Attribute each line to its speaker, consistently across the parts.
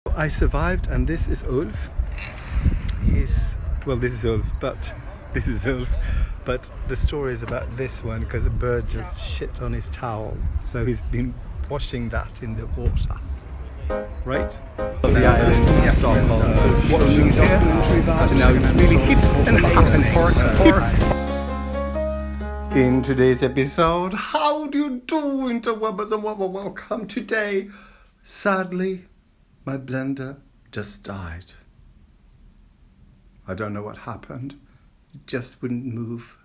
Speaker 1: I survived, and this is Ulf. This is Ulf, but the story is about this one because a bird just shit on his towel, so he's been washing that in the water. Right? The islands in Stockholm, so watching a documentary about it. Now it's really hip and happening. In today's episode, how do you do, interwebs, and welcome today. Sadly, my blender just died. I don't know what happened. It just wouldn't move.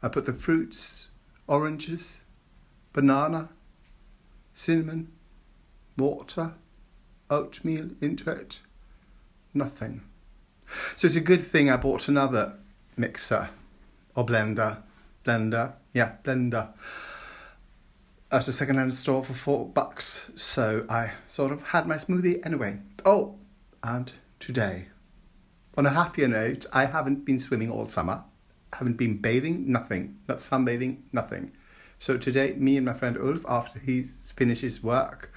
Speaker 1: I put the fruits, oranges, banana, cinnamon, water, oatmeal into it. Nothing. So it's a good thing I bought another mixer or blender at a second-hand store for $4. So I sort of had my smoothie anyway. Oh, and today, on a happier note, I haven't been swimming all summer. I haven't been bathing, nothing. Not sunbathing, nothing. So today, me and my friend Ulf, after he's finished his work,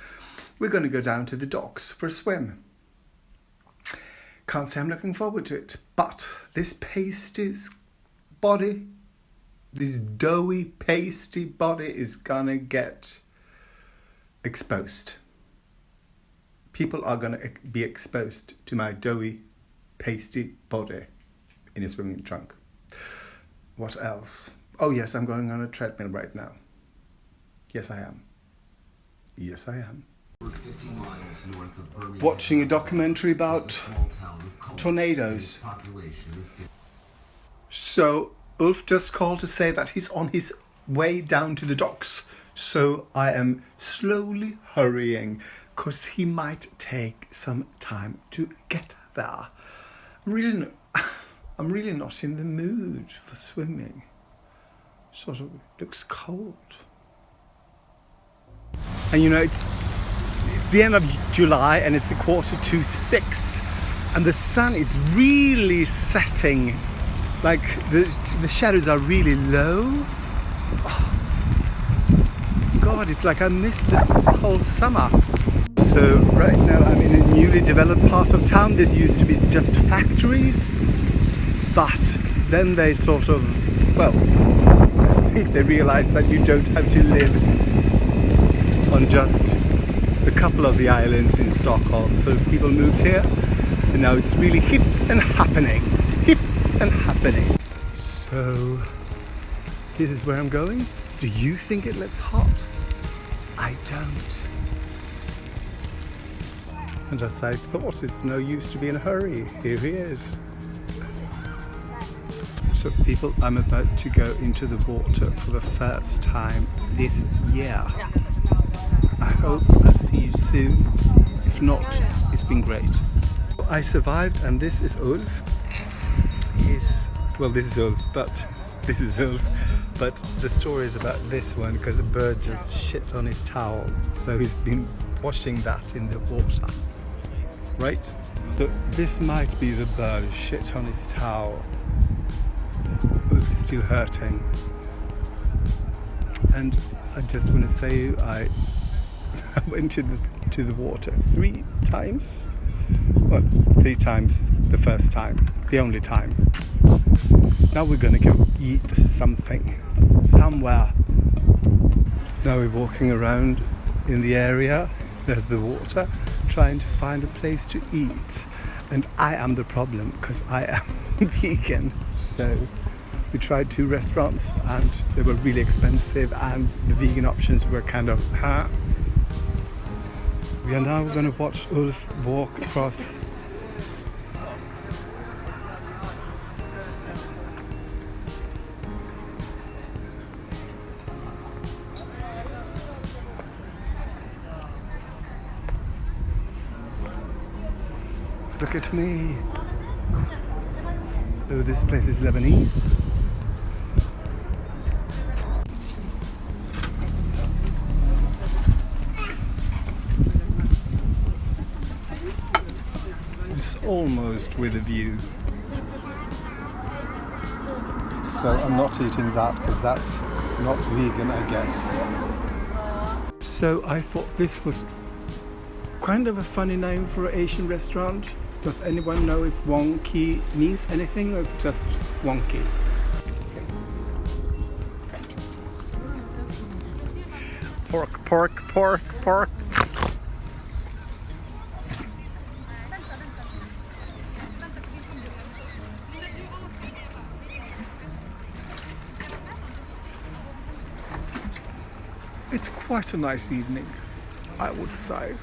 Speaker 1: we're going to go down to the docks for a swim. Can't say I'm looking forward to it, but this doughy, pasty body is gonna get exposed. People are gonna be exposed to my doughy, pasty body in a swimming trunk. What else? Oh yes, I'm going on a treadmill right now. Yes, I am. Watching a documentary about tornadoes. So Ulf just called to say that he's on his way down to the docks. So I am slowly hurrying because he might take some time to get there. I'm really not in the mood for swimming. Sort of looks cold. And you know, it's the end of July and it's 5:45 and the sun is really setting. Like the shadows are really low. Oh, God, it's like I missed this whole summer. So right now I'm in a newly developed part of town. This used to be just factories, but then they sort of, I think they realized that you don't have to live on just a couple of the islands in Stockholm. So people moved here, and now it's really hip and happening. So this is where I'm going. Do you think it looks hot? I don't. And as I thought, it's no use to be in a hurry. Here he is. So people, I'm about to go into the water for the first time this year. I hope I'll see you soon. If not, it's been great. I survived, and this is Ulf. This is Ulf, but the story is about this one because a bird just shit on his towel, so he's been washing that in the water. Right? So this might be the bird shit on his towel. Ulf is still hurting. And I just want to say I went to the water 3 times. Well, 3 times the first time, the only time. Now we're gonna go eat something somewhere. Now we're walking around in the area. There's the water, trying to find a place to eat. And I am the problem because I am vegan. So we tried 2 restaurants and they were really expensive, and the vegan options were kind of We are now going to watch Ulf walk across. Look at me. Oh, this place is Lebanese. Almost with a view. So I'm not eating that because that's not vegan, I guess. So I thought this was Kind of a funny name for an Asian restaurant. Does anyone know if wonky means anything or if just wonky? Pork, pork, pork, pork. It's quite a nice evening, I would say.